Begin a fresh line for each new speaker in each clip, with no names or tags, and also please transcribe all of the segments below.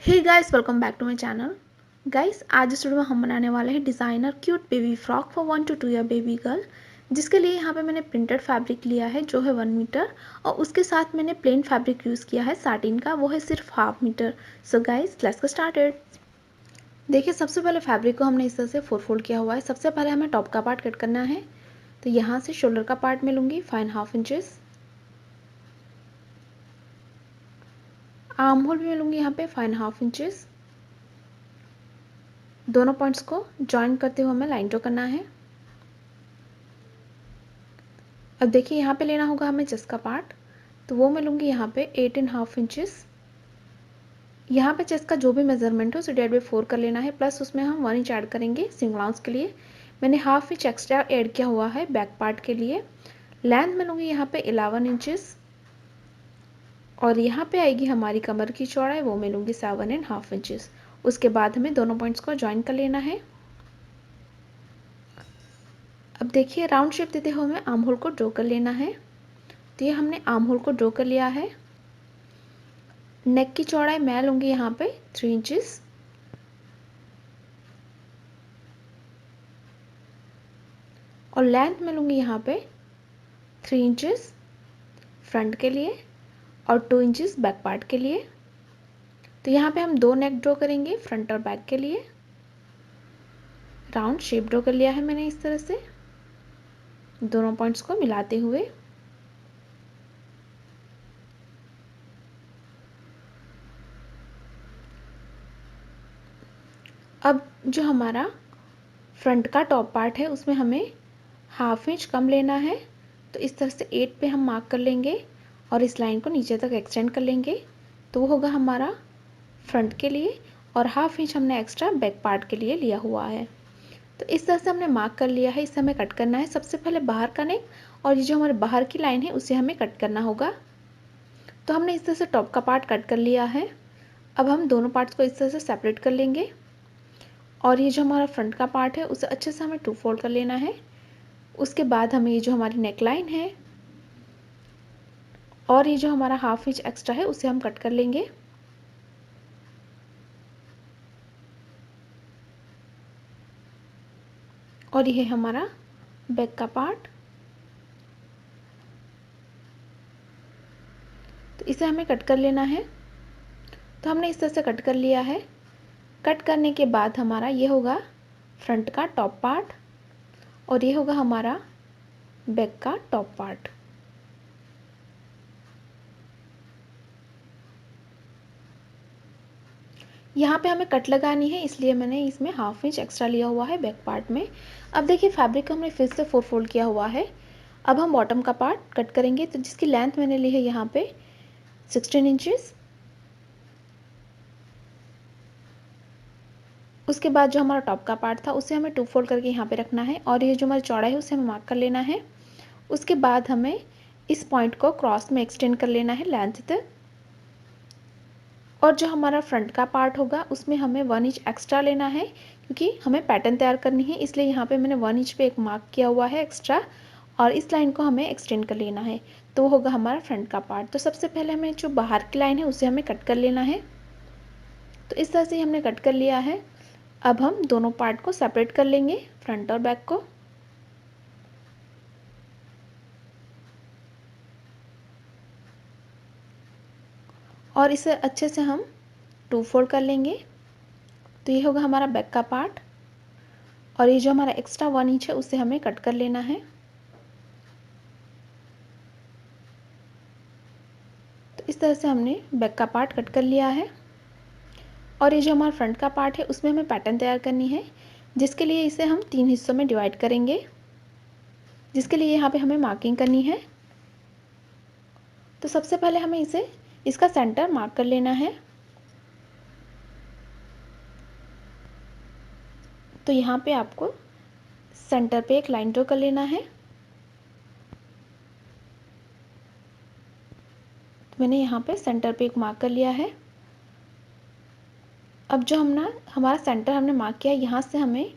Hey guys, welcome back to my channel. Guys, आज इस video में हम बनाने वाले हैं designer cute baby frock for 1 to 2 year baby girl, जिसके लिए यहाँ पे मैंने प्रिंटेड फैब्रिक लिया है जो है 1 मीटर, और उसके साथ मैंने प्लेन फैब्रिक यूज़ किया है साटिन का, वो है सिर्फ 1/2 metre. So guys, let's get started. देखिए, सबसे पहले फैब्रिक को हमने इस तरह से 4 फोल्ड किया हुआ है। सबसे पहले हमें टॉप का पार्ट कट करना है, तो यहाँ से शोल्डर का पार्ट मैं लूँगी 5.5 इंचेस, आर्म होल भी मैं लूँगी यहाँ पे 5.5 इंचेस। दोनों पॉइंट्स को जॉइन करते हुए हमें लाइन ड्रॉ करना है। अब देखिए, यहाँ पे लेना होगा हमें चेस्ट का पार्ट, तो वो मैं लूँगी यहाँ पे 8.5 इंचेस। यहाँ पे चेस्ट का जो भी मेजरमेंट हो उसे डिवाइड बाई 4 कर लेना है, प्लस उसमें हम 1 इंच ऐड करेंगे सिंगल आउंस के लिए। मैंने 1/2 इंच एक्स्ट्रा ऐड किया हुआ है बैक पार्ट के लिए। लेंथ में लूँगी यहाँ पे 11 इंचेस, और यहाँ पे आएगी हमारी कमर की चौड़ाई, वो मैं लूँगी 7.5 इंचेस। उसके बाद हमें दोनों पॉइंट्स को ज्वाइन कर लेना है। अब देखिए, राउंड शेप देते हुए हमें आर्म होल को ड्रॉ कर लेना है। तो ये हमने आर्म होल को ड्रॉ कर लिया है। नेक की चौड़ाई मैं लूँगी यहाँ पे 3 इंचेस, और लेंथ में लूँगी यहाँ पे 3 इंचेस फ्रंट के लिए और 2 इंचेस बैक पार्ट के लिए। तो यहाँ पे हम 2 नेक ड्रॉ करेंगे फ्रंट और बैक के लिए। राउंड शेप ड्रॉ कर लिया है मैंने इस तरह से, दोनों पॉइंट्स को मिलाते हुए। अब जो हमारा फ्रंट का टॉप पार्ट है उसमें हमें 1/2 इंच कम लेना है, तो इस तरह से 8 पे हम मार्क कर लेंगे और इस लाइन को नीचे तक एक्सटेंड कर लेंगे। तो वो होगा हमारा फ्रंट के लिए, और 1/2 इंच हमने एक्स्ट्रा बैक पार्ट के लिए लिया हुआ है। तो इस तरह से हमने मार्क कर लिया है। इसे हमें कट करना है। सबसे पहले बाहर का नेक, और ये जो हमारे बाहर की लाइन है उसे हमें कट करना होगा। तो हमने इस तरह से टॉप का पार्ट कट कर लिया है। अब हम दोनों पार्ट्स को इस तरह से सेपरेट कर लेंगे, और ये जो हमारा फ्रंट का पार्ट है उसे अच्छे से हमें 2 फोल्ड कर लेना है। उसके बाद हमें ये जो हमारी नेक लाइन है और ये जो हमारा 1/2 इंच एक्स्ट्रा है उसे हम कट कर लेंगे। और ये है हमारा बैक का पार्ट, तो इसे हमें कट कर लेना है। तो हमने इस तरह से कट कर लिया है। कट करने के बाद हमारा ये होगा फ्रंट का टॉप पार्ट, और ये होगा हमारा बैक का टॉप पार्ट। यहाँ पे हमें कट लगानी है, इसलिए मैंने इसमें 1/2 इंच एक्स्ट्रा लिया हुआ है बैक पार्ट में। अब देखिए, फैब्रिक हमने फिर से 4 फोल्ड किया हुआ है। अब हम बॉटम का पार्ट कट करेंगे, तो जिसकी लेंथ मैंने ली है यहाँ पे 16 इंचेस। उसके बाद जो हमारा टॉप का पार्ट था उसे हमें 2 फोल्ड करके यहाँ पे रखना है, और ये जो हमारी चौड़ाई है उसे हमें मार्क कर लेना है। उसके बाद हमें इस पॉइंट को क्रॉस में एक्सटेंड कर लेना है लेंथ तक, और जो हमारा फ्रंट का पार्ट होगा उसमें हमें 1 इंच एक्स्ट्रा लेना है, क्योंकि हमें पैटर्न तैयार करनी है, इसलिए यहाँ पे मैंने 1 इंच पे एक मार्क किया हुआ है एक्स्ट्रा, और इस लाइन को हमें एक्सटेंड कर लेना है। तो वो होगा हमारा फ्रंट का पार्ट। तो सबसे पहले हमें जो बाहर की लाइन है उसे हमें कट कर लेना है। तो इस तरह से हमने कट कर लिया है। अब हम दोनों पार्ट को सेपरेट कर लेंगे, फ्रंट और बैक को। और इसे अच्छे से हम 2 फोल्ड कर लेंगे। तो ये होगा हमारा बैक का पार्ट, और ये जो हमारा एक्स्ट्रा 1 इंच है उसे हमें कट कर लेना है। तो इस तरह से हमने बैक का पार्ट कट कर लिया है, और ये जो हमारा फ्रंट का पार्ट है उसमें हमें पैटर्न तैयार करनी है, जिसके लिए इसे हम 3 हिस्सों में डिवाइड करेंगे, जिसके लिए यहाँ पे हमें मार्किंग करनी है। तो सबसे पहले हमें इसका सेंटर मार्क कर लेना है। तो यहाँ पे आपको सेंटर पे एक लाइन ड्रॉ कर लेना है। तो मैंने यहाँ पे सेंटर पे एक मार्क कर लिया है। अब जो हमारा सेंटर हमने मार्क किया है, यहाँ से हमें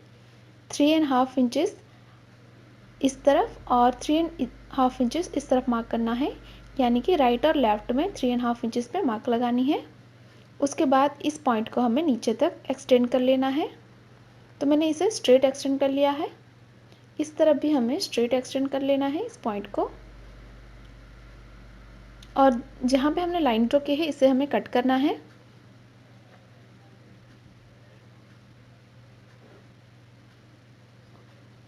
3.5 इंचेस इस तरफ और 3.5 इंचेस इस तरफ मार्क करना है, यानी कि राइट और लेफ्ट में 3.5 इंचेस पे मार्क लगानी है। उसके बाद इस पॉइंट को हमें नीचे तक एक्सटेंड कर लेना है। तो मैंने इसे स्ट्रेट एक्सटेंड कर लिया है। इस तरफ भी हमें स्ट्रेट एक्सटेंड कर लेना है इस पॉइंट को, और जहाँ पे हमने लाइन ड्रॉ की है इसे हमें कट करना है।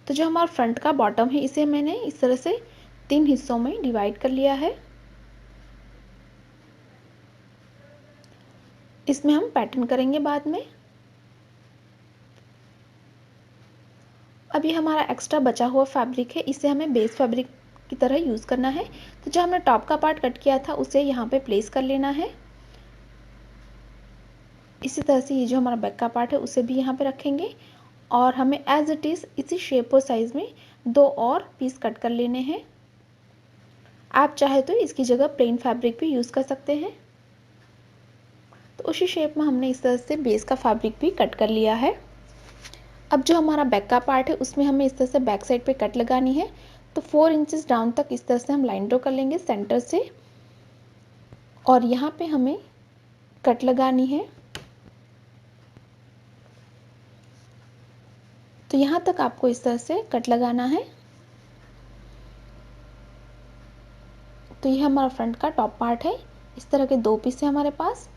तो जो हमारा फ्रंट का बॉटम है इसे मैंने इस तरह से 3 हिस्सों में डिवाइड कर लिया है। इसमें हम पैटर्न करेंगे बाद में। अब ये हमारा एक्स्ट्रा बचा हुआ फैब्रिक है, इसे हमें बेस फैब्रिक की तरह यूज़ करना है। तो जो हमने टॉप का पार्ट कट किया था उसे यहाँ पे प्लेस कर लेना है। इसी तरह से ये जो हमारा बैक का पार्ट है उसे भी यहाँ पे रखेंगे, और हमें एज इट इज़ इसी शेप और साइज़ में 2 और पीस कट कर लेने हैं। आप चाहे तो इसकी जगह प्लेन फैब्रिक भी यूज़ कर सकते हैं। तो उसी शेप में हमने इस तरह से बेस का फैब्रिक भी कट कर लिया है। अब जो हमारा बैक का पार्ट है उसमें हमें इस तरह से बैक साइड पे कट लगानी है। तो 4 इंचेस डाउन तक इस तरह से हम लाइन ड्रॉ कर लेंगे सेंटर से, और यहाँ पे हमें कट लगानी है। तो यहाँ तक आपको इस तरह से कट लगाना है। तो ये हमारा फ्रंट का टॉप पार्ट है। इस तरह के 2 पीस है हमारे पास,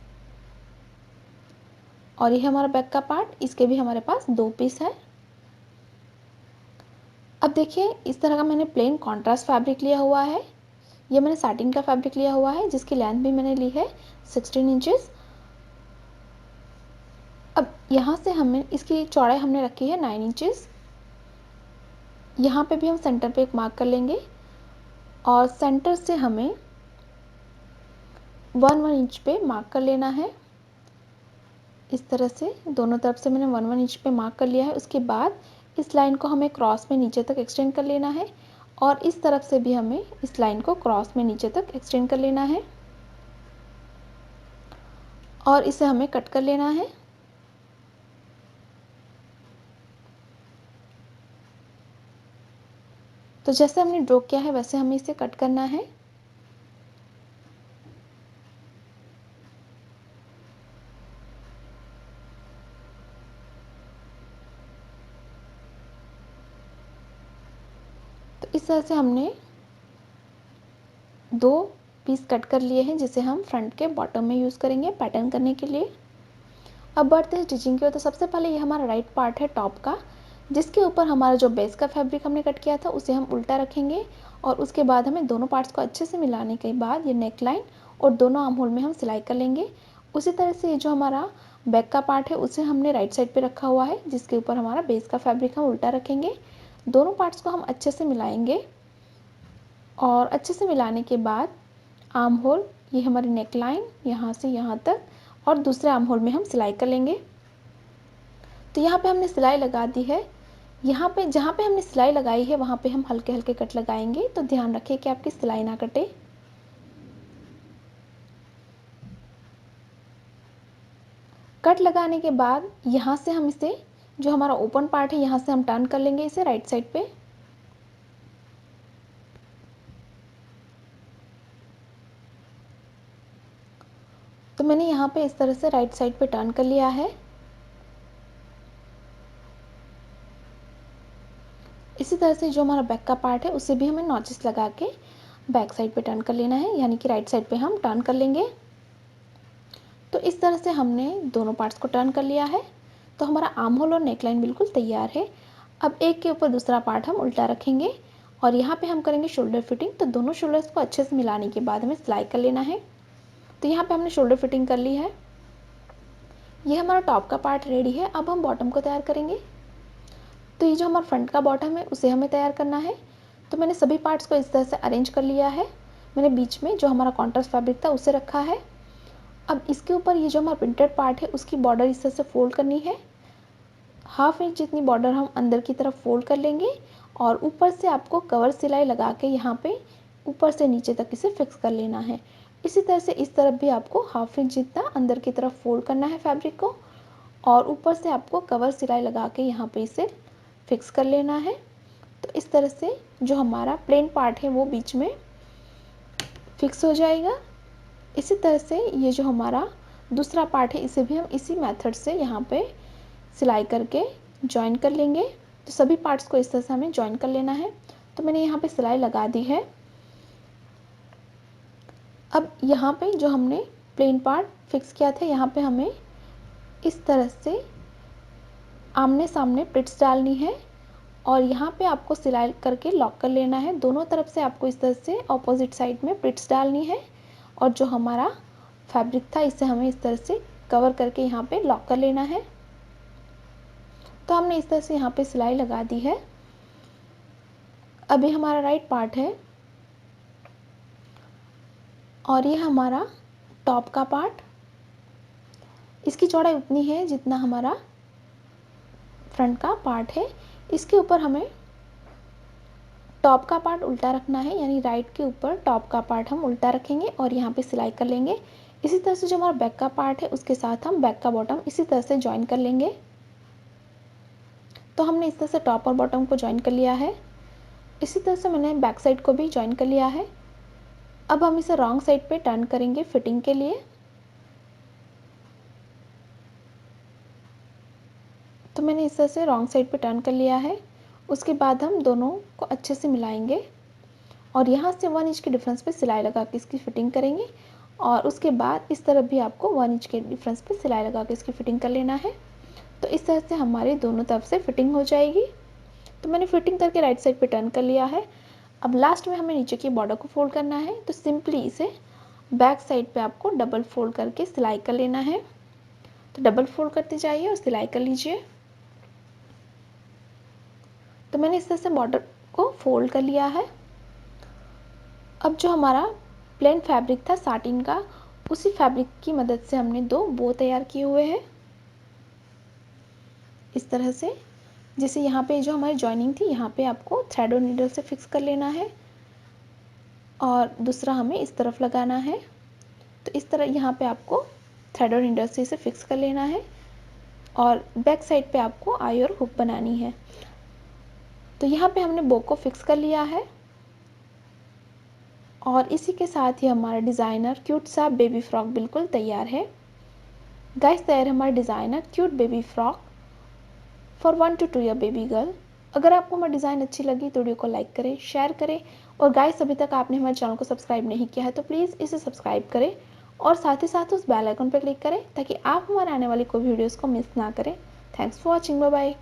और ये हमारा बैक का पार्ट, इसके भी हमारे पास 2 पीस है। अब देखिए इस तरह का मैंने प्लेन कॉन्ट्रास्ट फैब्रिक लिया हुआ है। ये मैंने साटिन का फैब्रिक लिया हुआ है जिसकी लेंथ भी मैंने ली है 16 इंचेस। अब यहाँ से हमें इसकी चौड़ाई हमने रखी है 9 इंचेस। यहाँ पे भी हम सेंटर पे एक मार्क कर लेंगे, और सेंटर से हमें 1 इंच पे मार्क कर लेना है। इस तरह से दोनों तरफ से मैंने 1 इंच पे मार्क कर लिया है। उसके बाद इस लाइन को हमें क्रॉस में नीचे तक एक्सटेंड कर लेना है, और इस तरफ से भी हमें इस लाइन को क्रॉस में नीचे तक एक्सटेंड कर लेना है, और इसे हमें कट कर लेना है। तो जैसे हमने ड्रॉ किया है वैसे हमें इसे कट करना है। तो इस तरह से हमने 2 पीस कट कर लिए हैं जिसे हम फ्रंट के बॉटम में यूज़ करेंगे पैटर्न करने के लिए। अब बढ़ते हैं स्टिचिंग की ओर। तो सबसे पहले ये हमारा राइट पार्ट है टॉप का, जिसके ऊपर हमारा जो बेस का फैब्रिक हमने कट किया था उसे हम उल्टा रखेंगे, और उसके बाद हमें दोनों पार्ट्स को अच्छे से मिलाने के बाद ये नेक लाइन और दोनों आर्म होल में हम सिलाई कर लेंगे। उसी तरह से ये जो हमारा बैक का पार्ट है उसे हमने राइट साइड पे रखा हुआ है, जिसके ऊपर हमारा बेस का फैब्रिक हम उल्टा रखेंगे। दोनों पार्ट्स को हम अच्छे से मिलाएंगे, और अच्छे से मिलाने के बाद आर्म होल, ये हमारी नेक लाइन यहाँ से यहाँ तक, और दूसरे आर्म होल में हम सिलाई कर लेंगे। तो यहाँ पे हमने सिलाई लगा दी है। यहाँ पे जहाँ पे हमने सिलाई लगाई है वहाँ पे हम हल्के हल्के कट लगाएंगे, तो ध्यान रखिए कि आपकी सिलाई ना कटे। कट लगाने के बाद यहाँ से हम इसे, जो हमारा ओपन पार्ट है यहाँ से हम टर्न कर लेंगे इसे राइट साइड पे। तो मैंने यहाँ पे इस तरह से राइट साइड पे टर्न कर लिया है। इसी तरह से जो हमारा बैक का पार्ट है उसे भी हमें नॉचेस लगा के बैक साइड पे टर्न कर लेना है, यानी कि राइट साइड पे हम टर्न कर लेंगे। तो इस तरह से हमने दोनों पार्ट्स को टर्न कर लिया है। तो हमारा आर्म होल और नेकलाइन बिल्कुल तैयार है। अब एक के ऊपर दूसरा पार्ट हम उल्टा रखेंगे, और यहाँ पे हम करेंगे शोल्डर फिटिंग। तो दोनों शोल्डर्स को अच्छे से मिलाने के बाद हमें सिलाई कर लेना है। तो यहाँ पे हमने शोल्डर फिटिंग कर ली है। ये हमारा टॉप का पार्ट रेडी है। अब हम बॉटम को तैयार करेंगे। तो ये जो हमारा फ्रंट का बॉटम है उसे हमें तैयार करना है। तो मैंने सभी पार्ट्स को इस तरह से अरेंज कर लिया है। मैंने बीच में जो हमारा कॉन्ट्रास्ट फैब्रिक था उसे रखा है। अब इसके ऊपर ये जो हमारा प्रिंटेड पार्ट है उसकी बॉर्डर इस तरह से फोल्ड करनी है। 1/2 इंच जितनी बॉर्डर हम अंदर की तरफ फोल्ड कर लेंगे, और ऊपर से आपको कवर सिलाई लगा के यहाँ पे ऊपर से नीचे तक इसे फिक्स कर लेना है। इसी तरह से इस तरफ भी आपको 1/2 इंच जितना अंदर की तरफ फोल्ड करना है फैब्रिक को, और ऊपर से आपको कवर सिलाई लगा के यहाँ पे इसे फिक्स कर लेना है। तो इस तरह से जो हमारा प्लेन पार्ट है वो बीच में फिक्स हो जाएगा। इसी तरह से ये जो हमारा दूसरा पार्ट है इसे भी हम इसी मेथड से यहाँ पे सिलाई करके जॉइन कर लेंगे। तो सभी पार्ट्स को इस तरह से हमें जॉइन कर लेना है। तो मैंने यहाँ पे सिलाई लगा दी है। अब यहाँ पे जो हमने प्लेन पार्ट फिक्स किया था, यहाँ पे हमें इस तरह से आमने सामने प्लिट्स डालनी है और यहाँ पे आपको सिलाई करके लॉक कर लेना है। दोनों तरफ से आपको इस तरह से ऑपोजिट साइड में प्लिट्स डालनी है और जो हमारा फैब्रिक था इसे हमें इस तरह से कवर करके यहाँ पे लॉक कर लेना है। तो हमने इस तरह से यहाँ पे सिलाई लगा दी है। अभी हमारा राइट पार्ट है और ये हमारा टॉप का पार्ट। इसकी चौड़ाई उतनी है जितना हमारा फ्रंट का पार्ट है। इसके ऊपर हमें टॉप का पार्ट उल्टा रखना है, यानी राइट के ऊपर टॉप का पार्ट हम उल्टा रखेंगे और यहाँ पे सिलाई कर लेंगे। इसी तरह से जो हमारा बैक का पार्ट है उसके साथ हम बैक का बॉटम इसी तरह से ज्वाइन कर लेंगे। तो हमने इस तरह से टॉप और बॉटम को ज्वाइन कर लिया है। इसी तरह से मैंने बैक साइड को भी ज्वाइन कर लिया है। अब हम इसे रॉन्ग साइड पे टर्न करेंगे फिटिंग के लिए। तो मैंने इस तरह से रॉन्ग साइड पे टर्न कर लिया है। उसके बाद हम दोनों को अच्छे से मिलाएंगे और यहाँ से 1 इंच के डिफरेंस पे सिलाई लगा के इसकी फिटिंग करेंगे और उसके बाद इस तरफ भी आपको 1 इंच के डिफरेंस पे सिलाई लगा के इसकी फिटिंग कर लेना है। तो इस तरह से हमारे दोनों तरफ से फिटिंग हो जाएगी। तो मैंने फिटिंग करके राइट साइड पे टर्न कर लिया है। अब लास्ट में हमें नीचे की बॉर्डर को फोल्ड करना है। तो सिंपली इसे बैक साइड पे आपको डबल फोल्ड करके सिलाई कर लेना है। तो डबल फोल्ड करते जाइए और सिलाई कर लीजिए। तो मैंने इस तरह से बॉर्डर को फोल्ड कर लिया है। अब जो हमारा प्लेन फैब्रिक था साटिन का, उसी फैब्रिक की मदद से हमने 2 बो तैयार किए हुए हैं इस तरह से। जैसे यहाँ पे जो हमारी जॉइनिंग थी यहाँ पे आपको थ्रेड और नीडल से फिक्स कर लेना है और दूसरा हमें इस तरफ लगाना है। तो इस तरह यहाँ पे आपको थ्रेड और नीडल से इसे फिक्स कर लेना है और बैक साइड पे आपको आई और हुक बनानी है। तो यहाँ पे हमने बो को फिक्स कर लिया है और इसी के साथ ही हमारा डिज़ाइनर क्यूट सा बेबी फ्रॉक बिल्कुल तैयार है। गाइस, तैयार है हमारा designer cute baby frock for 1 to 2 year baby girl. अगर आपको हमारा डिज़ाइन अच्छी लगी तो वीडियो को लाइक करें, शेयर करें और गाइस अभी तक आपने हमारे चैनल को सब्सक्राइब नहीं किया है तो प्लीज़ इसे सब्सक्राइब करें और साथ ही साथ उस बेल आइकन पर क्लिक करें ताकि आप हमारे आने वाली कोई वीडियोज़ को मिस ना करें। Thanks for watching, bye bye.